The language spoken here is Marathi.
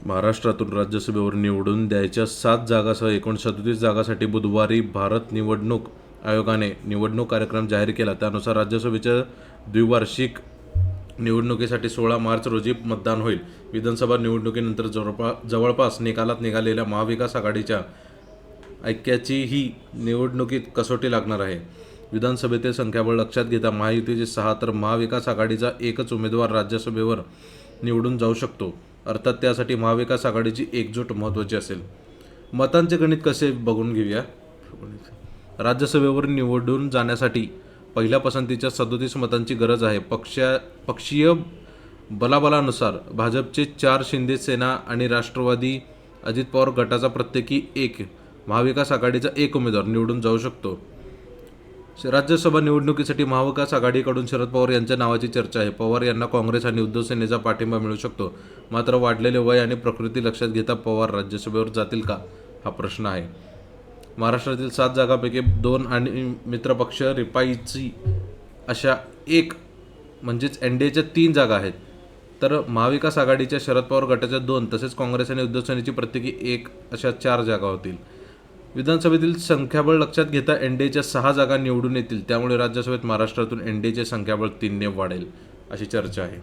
महाराष्ट्रातून राज्यसभेवर निवडून द्यायच्या 7 जागांसह एकूण 37 जागांसाठी बुधवारी भारत निवडणूक आयोगाने निवडणूक कार्यक्रम जाहीर केला. त्यानुसार राज्यसभेच्या द्विवार्षिक निवडणुकीसाठी 16 मार्च रोजी मतदान होईल. विधानसभा निवडणुकीनंतर जवळपास निकालात निघालेल्या महाविकास आघाडीच्या ऐक्याची ही निवडणुकीत कसोटी लागणार आहे. विधानसभेतील संख्याबळ लक्षात घेता महायुतीचे 6 तर महाविकास आघाडीचा एकच उमेदवार राज्यसभेवर निवडून जाऊ शकतो. अर्थात त्यासाठी महाविकास आघाडीची एकजूट महत्त्वाची असेल. मतांचे गणित कसे बघून घेऊया. राज्यसभेवर निवडून जाण्यासाठी पहिल्या पसंतीच्या 37 मतांची गरज आहे. पक्षीय बलाबलानुसार भाजपचे 4, शिंदे सेना आणि राष्ट्रवादी अजित पवार गटाचा प्रत्येकी 1, महाविकास आघाडीचा 1 उमेदवार निवडून जाऊ शकतो. राज्यसभा निवडणुकीसाठी महाविकास आघाडीकडून शरद पवार यांच्या नावाची चर्चा आहे. पवार यांना काँग्रेस आणि उद्धव सेनेचा पाठिंबा मिळू शकतो. मात्र वाढलेले वय आणि प्रकृती लक्षात घेता पवार राज्यसभेवर जातील का, हा प्रश्न आहे. महाराष्ट्रातील 7 जागांपैकी 2 आणि मित्रपक्ष रिपाईची अशा 1 म्हणजेच एनडीएच्या 3 जागा आहेत. तर महाविकास आघाडीच्या शरद पवार गटाच्या 2 तसेच काँग्रेस आणि उद्धव सेनेची प्रत्येकी 1 अशा 4 जागा होतील. विधानसभेतील संख्याबळ लक्षात घेता एनडीएच्या 6 जागा निवडून येतील. त्यामुळे राज्यसभेत महाराष्ट्रातून एनडीएचे संख्याबळ 3 ने वाढेल अशी चर्चा आहे.